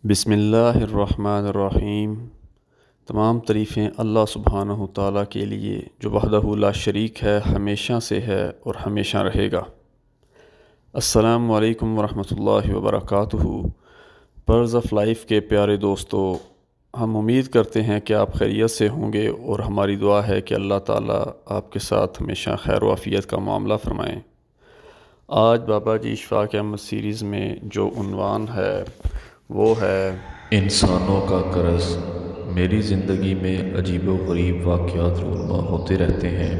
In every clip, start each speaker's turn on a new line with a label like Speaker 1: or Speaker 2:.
Speaker 1: بسم اللہ الرحمن الرحیم۔ تمام تعریفیں اللہ سبحانہ تعالیٰ کے لیے جو وحدہ لا شریک ہے، ہمیشہ سے ہے اور ہمیشہ رہے گا۔ السلام علیکم ورحمۃ اللہ وبرکاتہ۔ برز آف لائف کے پیارے دوستو، ہم امید کرتے ہیں کہ آپ خیریت سے ہوں گے اور ہماری دعا ہے کہ اللہ تعالیٰ آپ کے ساتھ ہمیشہ خیر و عافیت کا معاملہ فرمائیں۔ آج بابا جی اشفاق احمد سیریز میں جو عنوان ہے وہ ہے
Speaker 2: انسانوں کا قرض۔ میری زندگی میں عجیب و غریب واقعات رونما ہوتے رہتے ہیں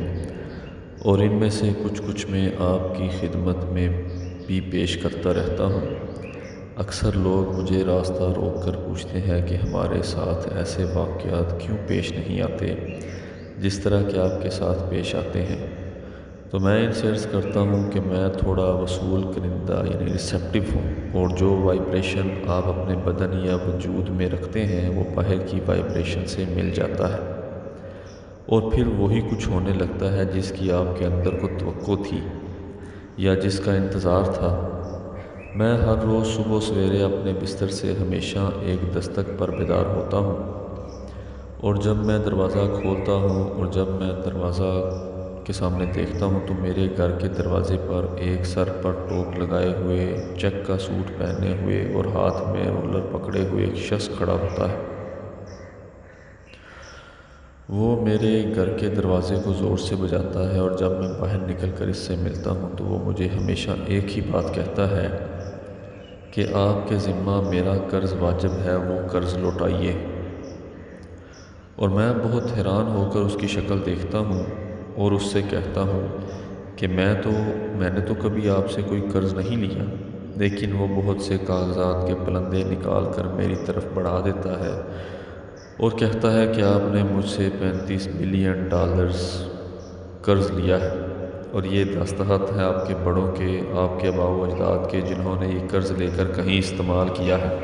Speaker 2: اور ان میں سے کچھ میں آپ کی خدمت میں بھی پیش کرتا رہتا ہوں۔ اکثر لوگ مجھے راستہ روک کر پوچھتے ہیں کہ ہمارے ساتھ ایسے واقعات کیوں پیش نہیں آتے جس طرح کہ آپ کے ساتھ پیش آتے ہیں۔ تو میں ان سے عرض کرتا ہوں کہ میں تھوڑا وصول کنندہ یعنی ریسیپٹیو ہوں، اور جو وائبریشن آپ اپنے بدن یا وجود میں رکھتے ہیں وہ باہر کی وائبریشن سے مل جاتا ہے اور پھر وہی کچھ ہونے لگتا ہے جس کی آپ کے اندر کو توقع تھی یا جس کا انتظار تھا۔ میں ہر روز صبح سویرے اپنے بستر سے ہمیشہ ایک دستک پر بیدار ہوتا ہوں، اور جب میں دروازہ کھولتا ہوں اور جب میں دروازہ کے سامنے دیکھتا ہوں تو میرے گھر کے دروازے پر ایک سر پر ٹوک لگائے ہوئے، چیک کا سوٹ پہنے ہوئے اور ہاتھ میں رولر پکڑے ہوئے ایک شخص کھڑا ہوتا ہے۔ وہ میرے گھر کے دروازے کو زور سے بجاتا ہے، اور جب میں باہر نکل کر اس سے ملتا ہوں تو وہ مجھے ہمیشہ ایک ہی بات کہتا ہے کہ آپ کے ذمہ میرا قرض واجب ہے، وہ قرض لوٹائیے۔ اور میں بہت حیران ہو کر اس کی شکل دیکھتا ہوں اور اس سے کہتا ہوں کہ میں نے تو کبھی آپ سے کوئی قرض نہیں لیا، لیکن وہ بہت سے کاغذات کے پلندے نکال کر میری طرف بڑھا دیتا ہے اور کہتا ہے کہ آپ نے مجھ سے $35 بلین قرض لیا ہے، اور یہ دستخط ہے آپ کے بڑوں کے، آپ کے آباء و اجداد کے، جنہوں نے یہ قرض لے کر کہیں استعمال کیا ہے۔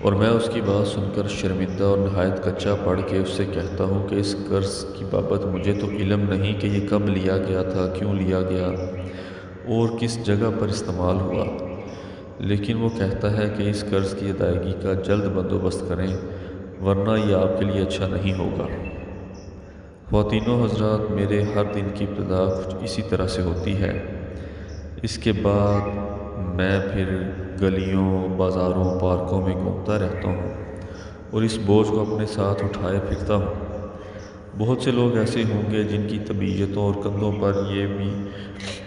Speaker 2: اور میں اس کی بات سن کر شرمندہ اور نہایت کچا پڑھ کے اس سے کہتا ہوں کہ اس قرض کی بابت مجھے تو علم نہیں کہ یہ کب لیا گیا تھا، کیوں لیا گیا اور کس جگہ پر استعمال ہوا، لیکن وہ کہتا ہے کہ اس قرض کی ادائیگی کا جلد بندوبست کریں ورنہ یہ آپ کے لیے اچھا نہیں ہوگا۔ خواتین و حضرات، میرے ہر دن کی ابتدا کچھ اسی طرح سے ہوتی ہے۔ اس کے بعد میں پھر گلیوں، بازاروں، پارکوں میں گھومتا رہتا ہوں اور اس بوجھ کو اپنے ساتھ اٹھائے پھرتا ہوں۔ بہت سے لوگ ایسے ہوں گے جن کی طبیعتوں اور کندھوں پر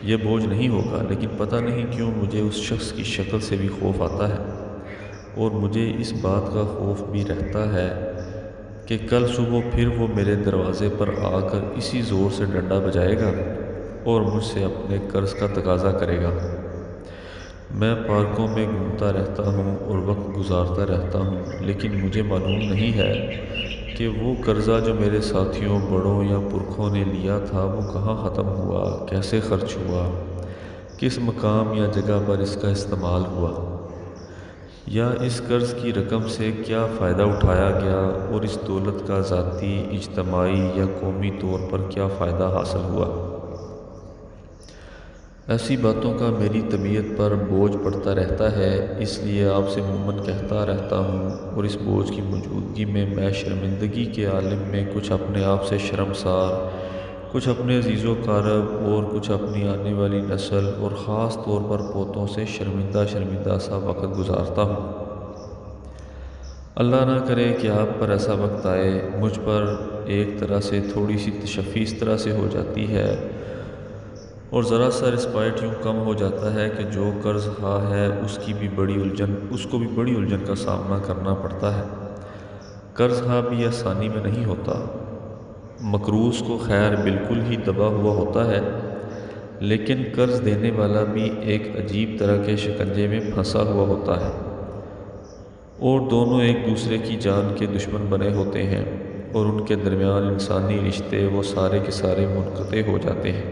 Speaker 2: یہ بوجھ نہیں ہوگا، لیکن پتہ نہیں کیوں مجھے اس شخص کی شکل سے بھی خوف آتا ہے، اور مجھے اس بات کا خوف بھی رہتا ہے کہ کل صبح پھر وہ میرے دروازے پر آ کر اسی زور سے ڈنڈا بجائے گا اور مجھ سے اپنے قرض کا تقاضا کرے گا۔ میں پارکوں میں گھومتا رہتا ہوں اور وقت گزارتا رہتا ہوں، لیکن مجھے معلوم نہیں ہے کہ وہ قرضہ جو میرے ساتھیوں، بڑوں یا پرکھوں نے لیا تھا وہ کہاں ختم ہوا، کیسے خرچ ہوا، کس مقام یا جگہ پر اس کا استعمال ہوا، یا اس قرض کی رقم سے کیا فائدہ اٹھایا گیا اور اس دولت کا ذاتی، اجتماعی یا قومی طور پر کیا فائدہ حاصل ہوا۔ ایسی باتوں کا میری طبیعت پر بوجھ پڑتا رہتا ہے، اس لیے آپ سے عموماً کہتا رہتا ہوں، اور اس بوجھ کی موجودگی میں شرمندگی کے عالم میں کچھ اپنے آپ سے شرمسار، کچھ اپنے عزیز و اقارب اور کچھ اپنی آنے والی نسل اور خاص طور پر پوتوں سے شرمندہ سا وقت گزارتا ہوں۔ اللہ نہ کرے کہ آپ پر ایسا وقت آئے۔ مجھ پر ایک طرح سے تھوڑی سی تشفی اس طرح سے ہو جاتی ہے اور ذرا سا رسپائٹ یوں کم ہو جاتا ہے کہ جو قرض خواہ ہے اس کو بھی بڑی الجھن کا سامنا کرنا پڑتا ہے۔ قرض خواہ بھی آسانی میں نہیں ہوتا۔ مقروض کو خیر بالکل ہی دبا ہوا ہوتا ہے، لیکن قرض دینے والا بھی ایک عجیب طرح کے شکنجے میں پھنسا ہوا ہوتا ہے، اور دونوں ایک دوسرے کی جان کے دشمن بنے ہوتے ہیں، اور ان کے درمیان انسانی رشتے وہ سارے کے سارے منقطع ہو جاتے ہیں۔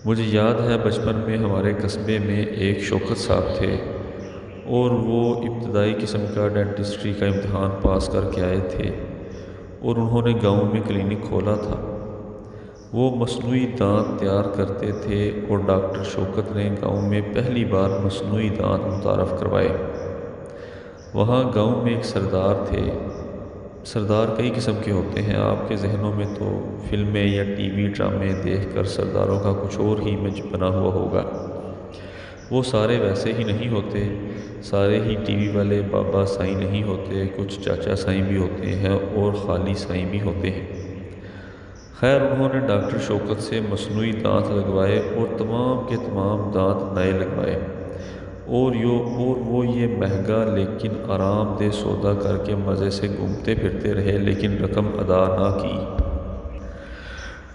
Speaker 2: مجھے یاد ہے بچپن میں ہمارے قصبے میں ایک شوکت صاحب تھے، اور وہ ابتدائی قسم کا ڈینٹسٹری کا امتحان پاس کر کے آئے تھے، اور انہوں نے گاؤں میں کلینک کھولا تھا۔ وہ مصنوعی دانت تیار کرتے تھے، اور ڈاکٹر شوکت نے گاؤں میں پہلی بار مصنوعی دانت متعارف کروائے۔ وہاں گاؤں میں ایک سردار تھے۔ سردار کئی قسم کے ہوتے ہیں، آپ کے ذہنوں میں تو فلمیں یا ٹی وی ڈرامے دیکھ کر سرداروں کا کچھ اور ہی امیج بنا ہوا ہوگا۔ وہ سارے ویسے ہی نہیں ہوتے، سارے ہی ٹی وی والے بابا سائیں نہیں ہوتے، کچھ چاچا سائیں بھی ہوتے ہیں اور خالی سائیں بھی ہوتے ہیں۔ خیر، انہوں نے ڈاکٹر شوکت سے مصنوعی دانت لگوائے اور تمام کے تمام دانت نئے لگوائے، اور وہ یہ مہنگا لیکن آرام دہ سودا کر کے مزے سے گھومتے پھرتے رہے، لیکن رقم ادا نہ کی۔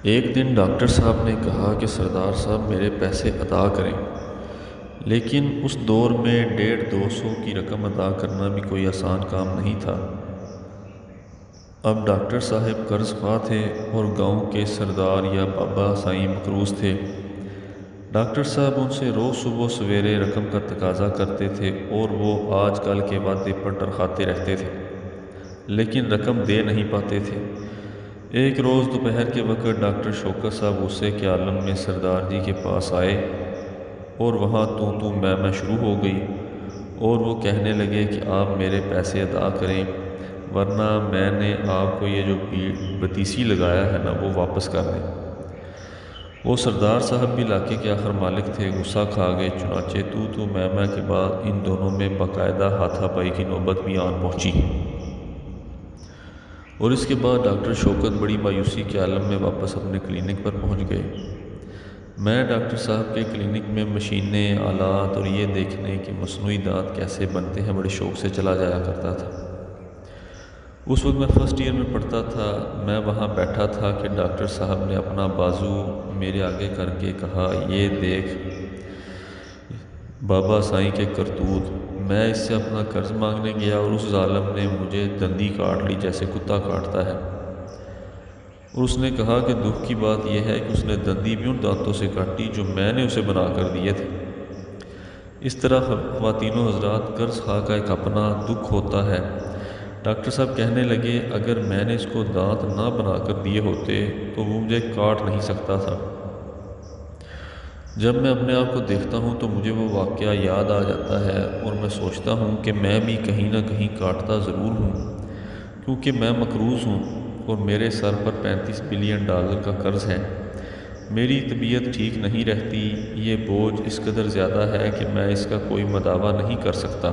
Speaker 2: ایک دن ڈاکٹر صاحب نے کہا کہ سردار صاحب میرے پیسے ادا کریں، لیکن اس دور میں 150-200 کی رقم ادا کرنا بھی کوئی آسان کام نہیں تھا۔ اب ڈاکٹر صاحب قرض خواہ تھے اور گاؤں کے سردار یا بابا سائیں مقروض تھے۔ ڈاکٹر صاحب ان سے روز صبح سویرے رقم کا تقاضا کرتے تھے اور وہ آج کل کے وعدے پر ٹرخاتے رہتے تھے، لیکن رقم دے نہیں پاتے تھے۔ ایک روز دوپہر کے وقت ڈاکٹر شوکت صاحب غصے کے عالم میں سردار جی کے پاس آئے اور وہاں تو میں شروع ہو گئی، اور وہ کہنے لگے کہ آپ میرے پیسے ادا کریں، ورنہ میں نے آپ کو یہ جو بتیسی لگایا ہے نا وہ واپس کر دیں۔ وہ سردار صاحب بھی علاقے کے آخر مالک تھے، غصہ کھا گئے، چنانچہ تو میں کے بعد ان دونوں میں باقاعدہ ہاتھا پائی کی نوبت بھی آن پہنچی، اور اس کے بعد ڈاکٹر شوکت بڑی مایوسی کے عالم میں واپس اپنے کلینک پر پہنچ گئے۔ میں ڈاکٹر صاحب کے کلینک میں مشینیں، آلات اور یہ دیکھنے کہ مصنوعی دانت کیسے بنتے ہیں بڑے شوق سے چلا جایا کرتا تھا۔ اس وقت میں فرسٹ ایئر میں پڑھتا تھا۔ میں وہاں بیٹھا تھا کہ ڈاکٹر صاحب نے اپنا بازو میرے آگے کر کے کہا، یہ دیکھ بابا سائیں کے کرتوت۔ میں اس سے اپنا قرض مانگنے گیا اور اس ظالم نے مجھے دندی کاٹ لی جیسے کتا کاٹتا ہے، اور اس نے کہا کہ دکھ کی بات یہ ہے کہ اس نے دندی بھی ان دانتوں سے کاٹی جو میں نے اسے بنا کر دیے تھے۔ اس طرح خواتین و حضرات، قرض خواہ کا ایک اپنا دکھ ہوتا ہے۔ ڈاکٹر صاحب کہنے لگے، اگر میں نے اس کو دانت نہ بنا کر دیے ہوتے تو وہ مجھے کاٹ نہیں سکتا تھا۔ جب میں اپنے آپ کو دیکھتا ہوں تو مجھے وہ واقعہ یاد آ جاتا ہے اور میں سوچتا ہوں کہ میں بھی کہیں نہ کہیں کاٹتا ضرور ہوں، کیونکہ میں مقروض ہوں اور میرے سر پر $35 بلین کا قرض ہے۔ میری طبیعت ٹھیک نہیں رہتی، یہ بوجھ اس قدر زیادہ ہے کہ میں اس کا کوئی مداوع نہیں کر سکتا۔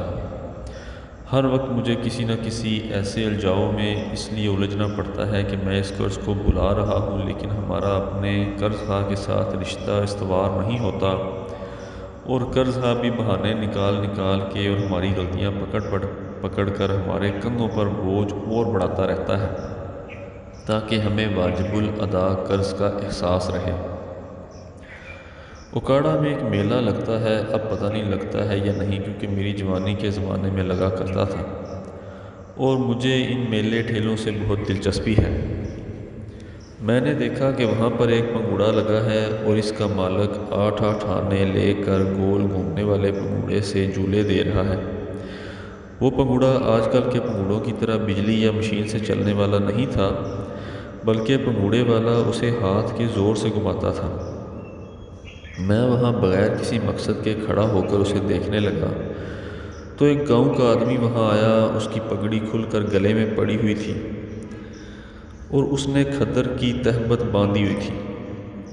Speaker 2: ہر وقت مجھے کسی نہ کسی ایسے الجھاؤ میں اس لیے الجھنا پڑتا ہے کہ میں اس قرض کو بھلا رہا ہوں، لیکن ہمارا اپنے قرض خواہ کے ساتھ رشتہ استوار نہیں ہوتا، اور قرض خواہ بھی بہانے نکال کے اور ہماری غلطیاں پکڑ کر ہمارے کندھوں پر بوجھ اور بڑھاتا رہتا ہے تاکہ ہمیں واجب الادا قرض کا احساس رہے۔ اکاڑا میں ایک میلہ لگتا ہے، اب پتہ نہیں لگتا ہے یا نہیں، کیونکہ میری جوانی کے زمانے میں لگا کرتا تھا اور مجھے ان میلے ٹھیلوں سے بہت دلچسپی ہے۔ میں نے دیکھا کہ وہاں پر ایک پنگوڑا لگا ہے اور اس کا مالک 8 آنے لے کر گول گھومنے والے پنگوڑے سے جھولے دے رہا ہے۔ وہ پنگوڑا آج کل کے پنگوڑوں کی طرح بجلی یا مشین سے چلنے والا نہیں تھا، بلکہ پنگوڑے والا اسے ہاتھ کے زور سے گھماتا تھا۔ میں وہاں بغیر کسی مقصد کے کھڑا ہو کر اسے دیکھنے لگا تو ایک گاؤں کا آدمی وہاں آیا۔ اس کی پگڑی کھل کر گلے میں پڑی ہوئی تھی اور اس نے کھدر کی تہبند باندھی ہوئی تھی۔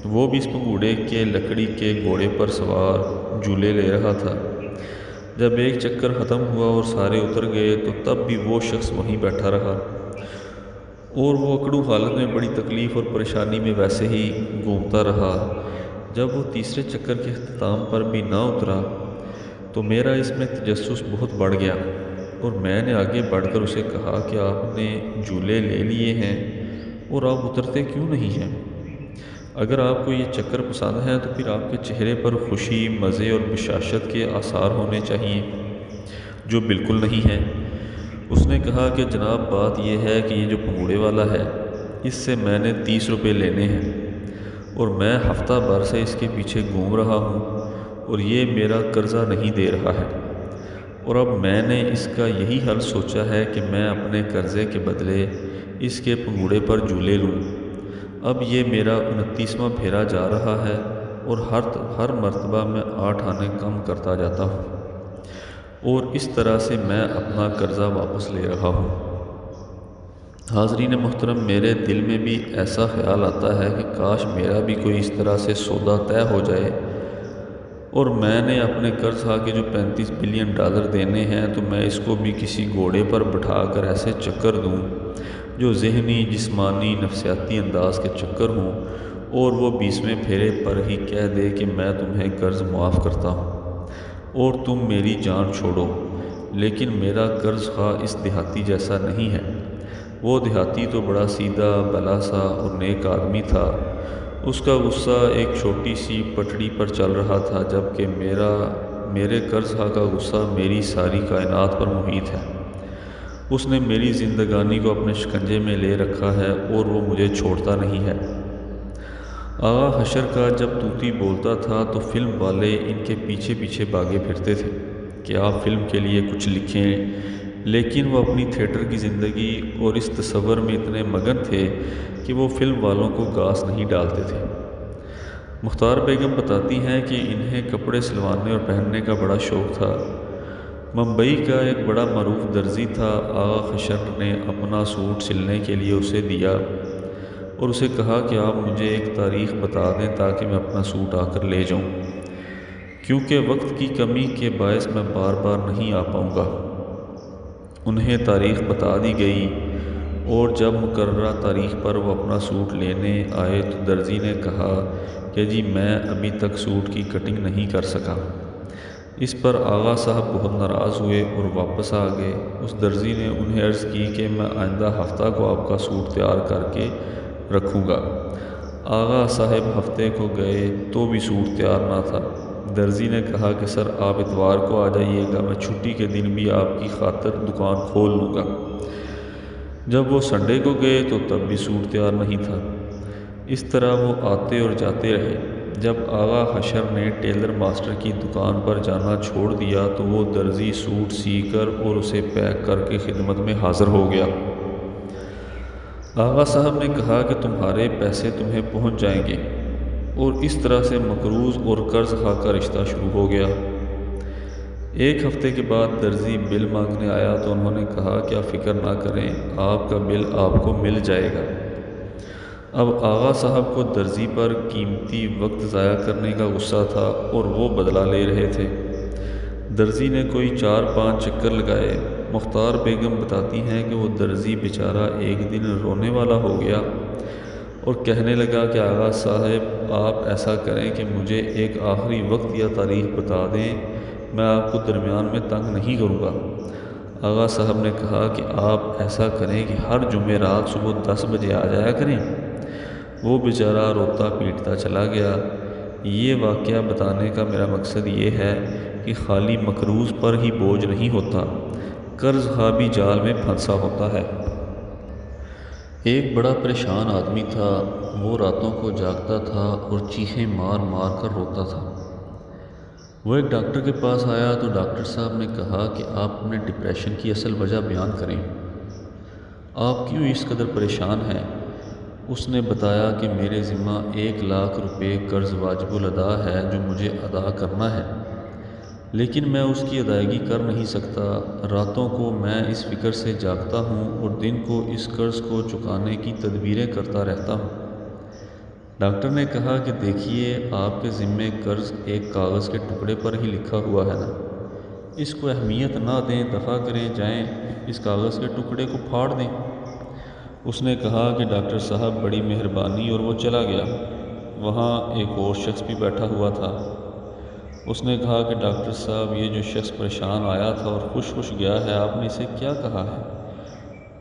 Speaker 2: وہ بھی اس پنگوڑے کے لکڑی کے گھوڑے پر سوار جھولے لے رہا تھا۔ جب ایک چکر ختم ہوا اور سارے اتر گئے تو تب بھی وہ شخص وہیں بیٹھا رہا اور وہ اکڑو حالت میں بڑی تکلیف اور پریشانی میں ویسے ہی گھومتا رہا۔ جب وہ تیسرے چکر کے اختتام پر بھی نہ اترا تو میرا اس میں تجسس بہت بڑھ گیا اور میں نے آگے بڑھ کر اسے کہا کہ آپ نے جھولے لے لیے ہیں اور آپ اترتے کیوں نہیں ہیں؟ اگر آپ کو یہ چکر پسند ہے تو پھر آپ کے چہرے پر خوشی، مزے اور بشاشت کے آثار ہونے چاہیے، جو بالکل نہیں ہیں۔ اس نے کہا کہ جناب، بات یہ ہے کہ یہ جو پنگوڑے والا ہے، اس سے میں نے 30 روپے لینے ہیں اور میں ہفتہ بھر سے اس کے پیچھے گھوم رہا ہوں اور یہ میرا قرضہ نہیں دے رہا ہے، اور اب میں نے اس کا یہی حل سوچا ہے کہ میں اپنے قرضے کے بدلے اس کے پنگوڑے پر جھولے لوں۔ اب یہ میرا 29واں پھیرا جا رہا ہے اور ہر مرتبہ میں 8 آنے کم کرتا جاتا ہوں۔ اور اس طرح سے میں اپنا قرضہ واپس لے رہا ہوں۔ حاضرین محترم، میرے دل میں بھی ایسا خیال آتا ہے کہ کاش میرا بھی کوئی اس طرح سے سودا طے ہو جائے اور میں نے اپنے قرض کے جو $35 بلین دینے ہیں تو میں اس کو بھی کسی گھوڑے پر بٹھا کر ایسے چکر دوں جو ذہنی، جسمانی، نفسیاتی انداز کے چکر ہوں، اور وہ 20ویں پھیرے پر ہی کہہ دے کہ میں تمہیں قرض معاف کرتا ہوں اور تم میری جان چھوڑو۔ لیکن میرا قرض خواہ اس دیہاتی جیسا نہیں ہے۔ وہ دیہاتی تو بڑا سیدھا، بھلا سا اور نیک آدمی تھا۔ اس کا غصہ ایک چھوٹی سی پٹڑی پر چل رہا تھا، جبکہ میرے قرض کا غصہ میری ساری کائنات پر محیط ہے۔ اس نے میری زندگانی کو اپنے شکنجے میں لے رکھا ہے اور وہ مجھے چھوڑتا نہیں ہے۔ آغا حشر کا جب طوطی بولتا تھا تو فلم والے ان کے پیچھے پیچھے بھاگے پھرتے تھے کہ آپ فلم کے لیے کچھ لکھیں، لیکن وہ اپنی تھیٹر کی زندگی اور اس تصور میں اتنے مگن تھے کہ وہ فلم والوں کو گھاس نہیں ڈالتے تھے۔ مختار بیگم بتاتی ہیں کہ انہیں کپڑے سلوانے اور پہننے کا بڑا شوق تھا۔ ممبئی کا ایک بڑا معروف درزی تھا۔ آغا حشر نے اپنا سوٹ سلنے کے لیے اسے دیا اور اسے کہا کہ آپ مجھے ایک تاریخ بتا دیں تاکہ میں اپنا سوٹ آ کر لے جاؤں، کیونکہ وقت کی کمی کے باعث میں بار بار نہیں آ پاؤں گا۔ انہیں تاریخ بتا دی گئی اور جب مقررہ تاریخ پر وہ اپنا سوٹ لینے آئے تو درزی نے کہا کہ جی میں ابھی تک سوٹ کی کٹنگ نہیں کر سکا۔ اس پر آغا صاحب بہت ناراض ہوئے اور واپس آ گئے۔ اس درزی نے انہیں عرض کی کہ میں آئندہ ہفتہ کو آپ کا سوٹ تیار کر کے رکھوں گا۔ آغا صاحب ہفتے کو گئے تو بھی سوٹ تیار نہ تھا۔ درزی نے کہا کہ سر آپ اتوار کو آ جائیے گا، میں چھٹی کے دن بھی آپ کی خاطر دکان کھول لوں گا۔ جب وہ سنڈے کو گئے تو تب بھی سوٹ تیار نہیں تھا۔ اس طرح وہ آتے اور جاتے رہے۔ جب آغا حشر نے ٹیلر ماسٹر کی دکان پر جانا چھوڑ دیا تو وہ درزی سوٹ سی کر اور اسے پیک کر کے خدمت میں حاضر ہو گیا۔ آغا صاحب نے کہا کہ تمہارے پیسے تمہیں پہنچ جائیں گے، اور اس طرح سے مقروض اور قرض خواہ کا رشتہ شروع ہو گیا۔ ایک ہفتے کے بعد درزی بل مانگنے آیا تو انہوں نے کہا کہ آپ فکر نہ کریں، آپ کا بل آپ کو مل جائے گا۔ اب آغا صاحب کو درزی پر قیمتی وقت ضائع کرنے کا غصہ تھا اور وہ بدلہ لے رہے تھے۔ درزی نے کوئی 4-5 چکر لگائے۔ مختار بیگم بتاتی ہیں کہ وہ درزی بیچارہ ایک دن رونے والا ہو گیا اور کہنے لگا کہ آغا صاحب آپ ایسا کریں کہ مجھے ایک آخری وقت یا تاریخ بتا دیں، میں آپ کو درمیان میں تنگ نہیں کروں گا۔ آغا صاحب نے کہا کہ آپ ایسا کریں کہ ہر جمعرات صبح 10 بجے آ جایا کریں۔ وہ بیچارہ روتا پیٹتا چلا گیا۔ یہ واقعہ بتانے کا میرا مقصد یہ ہے کہ خالی مقروض پر ہی بوجھ نہیں ہوتا، قرض خواہ بھی جال میں پھنسا ہوتا ہے۔ ایک بڑا پریشان آدمی تھا۔ وہ راتوں کو جاگتا تھا اور چیخیں مار مار کر روتا تھا۔ وہ ایک ڈاکٹر کے پاس آیا تو ڈاکٹر صاحب نے کہا کہ آپ اپنے ڈپریشن کی اصل وجہ بیان کریں، آپ کیوں اس قدر پریشان ہیں؟ اس نے بتایا کہ میرے ذمہ 1 لاکھ روپے قرض واجب الادا ہے جو مجھے ادا کرنا ہے، لیکن میں اس کی ادائیگی کر نہیں سکتا۔ راتوں کو میں اس فکر سے جاگتا ہوں اور دن کو اس قرض کو چکانے کی تدبیریں کرتا رہتا ہوں۔ ڈاکٹر نے کہا کہ دیکھیے آپ کے ذمے قرض ایک کاغذ کے ٹکڑے پر ہی لکھا ہوا ہے نا، اس کو اہمیت نہ دیں، دفع کریں، جائیں اس کاغذ کے ٹکڑے کو پھاڑ دیں۔ اس نے کہا کہ ڈاکٹر صاحب بڑی مہربانی، اور وہ چلا گیا۔ وہاں ایک اور شخص بھی بیٹھا ہوا تھا۔ اس نے کہا کہ ڈاکٹر صاحب یہ جو شخص پریشان آیا تھا اور خوش خوش گیا ہے، آپ نے اسے کیا کہا ہے؟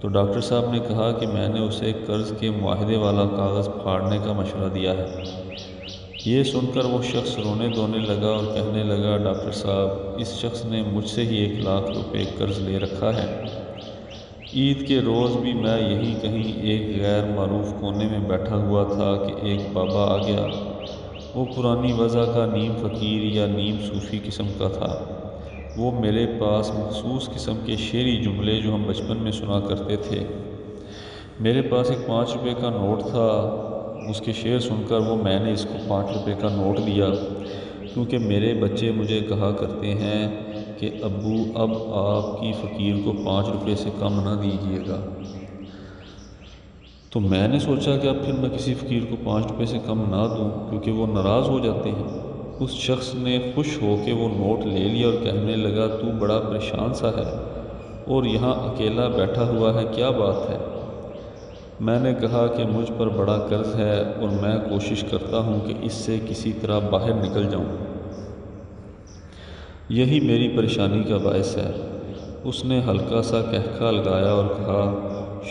Speaker 2: تو ڈاکٹر صاحب نے کہا کہ میں نے اسے قرض کے معاہدے والا کاغذ پھاڑنے کا مشورہ دیا ہے۔ یہ سن کر وہ شخص رونے دھونے لگا اور کہنے لگا ڈاکٹر صاحب اس شخص نے مجھ سے ہی 1 لاکھ روپے قرض لے رکھا ہے۔ عید کے روز بھی میں یہی کہیں ایک غیر معروف کونے میں بیٹھا ہوا تھا کہ ایک بابا آ گیا۔ وہ پرانی وضع کا نیم فقیر یا نیم صوفی قسم کا تھا۔ وہ میرے پاس مخصوص قسم کے شعری جملے جو ہم بچپن میں سنا کرتے تھے۔ میرے پاس ایک 5 روپے کا نوٹ تھا۔ اس کے شعر سن کر میں نے اس کو 5 روپے کا نوٹ دیا، کیونکہ میرے بچے مجھے کہا کرتے ہیں کہ ابو اب آپ کی فقیر کو 5 روپے سے کم نہ دیجیے گا۔ تو میں نے سوچا کہ اب پھر میں کسی فقیر کو 5 روپے سے کم نہ دوں کیونکہ وہ ناراض ہو جاتے ہیں۔ اس شخص نے خوش ہو کے وہ نوٹ لے لیا اور کہنے لگا تو بڑا پریشان سا ہے اور یہاں اکیلا بیٹھا ہوا ہے، کیا بات ہے؟ میں نے کہا کہ مجھ پر بڑا قرض ہے اور میں کوشش کرتا ہوں کہ اس سے کسی طرح باہر نکل جاؤں، یہی میری پریشانی کا باعث ہے۔ اس نے ہلکا سا کہکا لگایا اور کہا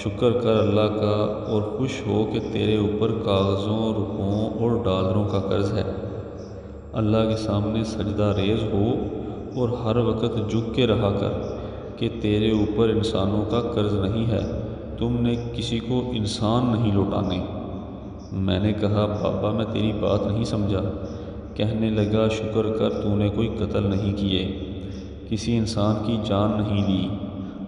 Speaker 2: شکر کر اللہ کا اور خوش ہو کہ تیرے اوپر کاغذوں، روپوں اور ڈالروں کا قرض ہے۔ اللہ کے سامنے سجدہ ریز ہو اور ہر وقت جھک کے رہا کر کہ تیرے اوپر انسانوں کا قرض نہیں ہے، تم نے کسی کو انسان نہیں لوٹانے۔ میں نے کہا بابا میں تیری بات نہیں سمجھا۔ کہنے لگا شکر کر تو نے کوئی قتل نہیں کیے، کسی انسان کی جان نہیں لی۔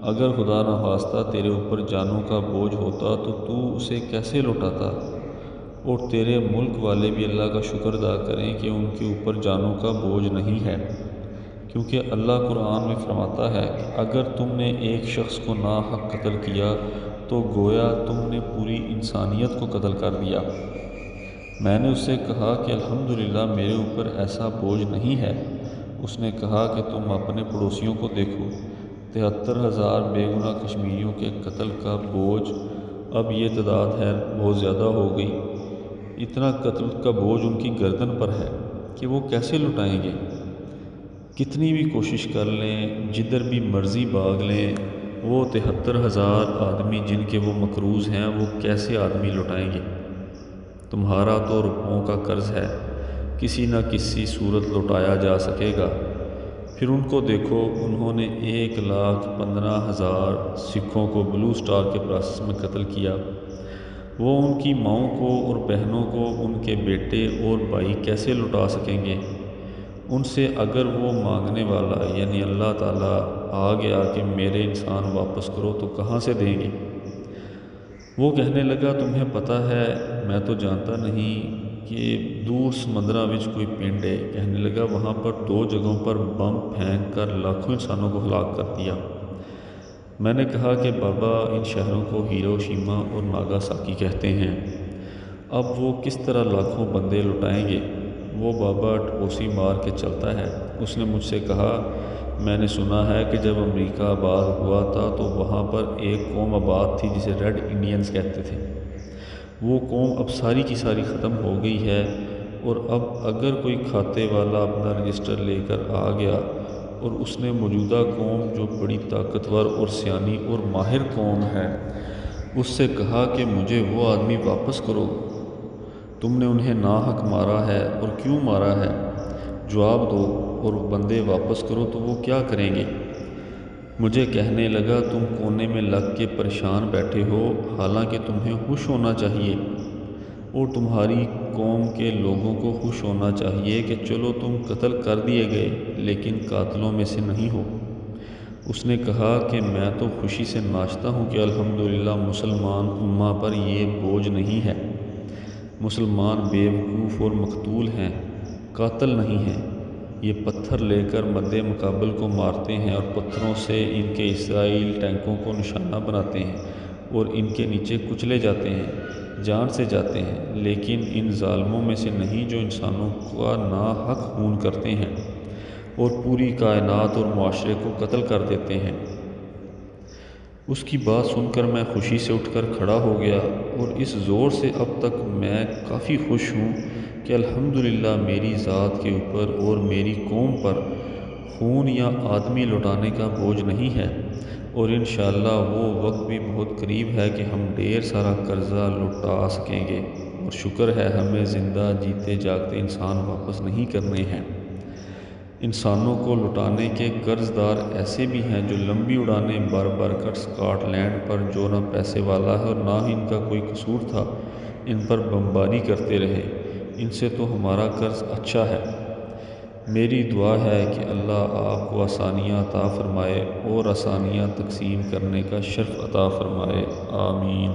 Speaker 2: اگر خدا نخواستہ تیرے اوپر جانوں کا بوجھ ہوتا تو اسے کیسے لوٹاتا؟ اور تیرے ملک والے بھی اللہ کا شکر ادا کریں کہ ان کے اوپر جانوں کا بوجھ نہیں ہے، کیونکہ اللہ قرآن میں فرماتا ہے کہ اگر تم نے ایک شخص کو ناحق قتل کیا تو گویا تم نے پوری انسانیت کو قتل کر دیا۔ میں نے اس سے کہا کہ الحمدللہ میرے اوپر ایسا بوجھ نہیں ہے۔ اس نے کہا کہ تم اپنے پڑوسیوں کو دیکھو، 73,000 بے گناہ کشمیریوں کے قتل کا بوجھ، اب یہ تعداد ہے بہت زیادہ ہو گئی، اتنا قتل کا بوجھ ان کی گردن پر ہے کہ وہ کیسے لٹائیں گے؟ کتنی بھی کوشش کر لیں، جدھر بھی مرضی بھاگ لیں، وہ 73,000 آدمی جن کے وہ مقروض ہیں وہ کیسے آدمی لٹائیں گے؟ تمہارا تو روپوں کا قرض ہے، کسی نہ کسی صورت لوٹایا جا سکے گا۔ پھر ان کو دیکھو، انہوں نے 1,15,000 سکھوں کو بلو سٹار کے پروسیس میں قتل کیا۔ وہ ان کی ماؤں کو اور بہنوں کو ان کے بیٹے اور بھائی کیسے لٹا سکیں گے؟ ان سے اگر وہ مانگنے والا یعنی اللہ تعالیٰ آ گیا کہ میرے انسان واپس کرو تو کہاں سے دیں گے؟ وہ کہنے لگا تمہیں پتہ ہے میں تو جانتا نہیں کہ دور سمندرا وچ کوئی پنڈ ہے۔ کہنے لگا وہاں پر 2 جگہوں پر بم پھینک کر لاکھوں انسانوں کو ہلاک کر دیا۔ میں نے کہا کہ بابا ان شہروں کو ہیروشیما اور ناگاساکی کہتے ہیں، اب وہ کس طرح لاکھوں بندے لٹائیں گے؟ وہ بابا ٹپوسی مار کے چلتا ہے۔ اس نے مجھ سے کہا میں نے سنا ہے کہ جب امریکہ آباد ہوا تھا تو وہاں پر ایک قوم آباد تھی جسے ریڈ انڈینز کہتے تھے، وہ قوم اب ساری کی ساری ختم ہو گئی ہے، اور اب اگر کوئی کھاتے والا اپنا رجسٹر لے کر آ گیا اور اس نے موجودہ قوم جو بڑی طاقتور اور سیانی اور ماہر قوم ہے اس سے کہا کہ مجھے وہ آدمی واپس کرو، تم نے انہیں ناحق مارا ہے اور کیوں مارا ہے، جواب دو اور بندے واپس کرو، تو وہ کیا کریں گے؟ مجھے کہنے لگا تم کونے میں لگ کے پریشان بیٹھے ہو، حالانکہ تمہیں خوش ہونا چاہیے اور تمہاری قوم کے لوگوں کو خوش ہونا چاہیے کہ چلو تم قتل کر دیے گئے لیکن قاتلوں میں سے نہیں ہو۔ اس نے کہا کہ میں تو خوشی سے ناچتا ہوں کہ الحمدللہ مسلمان امہ پر یہ بوجھ نہیں ہے، مسلمان بے وقوف اور مقتول ہیں، قاتل نہیں ہیں۔ یہ پتھر لے کر مد مقابل کو مارتے ہیں اور پتھروں سے ان کے اسرائیل ٹینکوں کو نشانہ بناتے ہیں اور ان کے نیچے کچلے جاتے ہیں، جان سے جاتے ہیں، لیکن ان ظالموں میں سے نہیں جو انسانوں کا ناحق خون کرتے ہیں اور پوری کائنات اور معاشرے کو قتل کر دیتے ہیں۔ اس کی بات سن کر میں خوشی سے اٹھ کر کھڑا ہو گیا اور اس زور سے اب تک میں کافی خوش ہوں کہ الحمدللہ میری ذات کے اوپر اور میری قوم پر خون یا آدمی لٹانے کا بوجھ نہیں ہے، اور انشاءاللہ وہ وقت بھی بہت قریب ہے کہ ہم ڈھیر سارا قرضہ لٹا سکیں گے، اور شکر ہے ہمیں زندہ جیتے جاگتے انسان واپس نہیں کرنے ہیں۔ انسانوں کو لٹانے کے قرض دار ایسے بھی ہیں جو لمبی اڑانیں بھر کر اسکاٹ لینڈ پر جو نہ پیسے والا ہے اور نہ ہی ان کا کوئی قصور تھا ان پر بمباری کرتے رہے، ان سے تو ہمارا قرض اچھا ہے۔ میری دعا ہے کہ اللہ آپ کو آسانیاں عطا فرمائے اور آسانیاں تقسیم کرنے کا شرف عطا فرمائے، آمین۔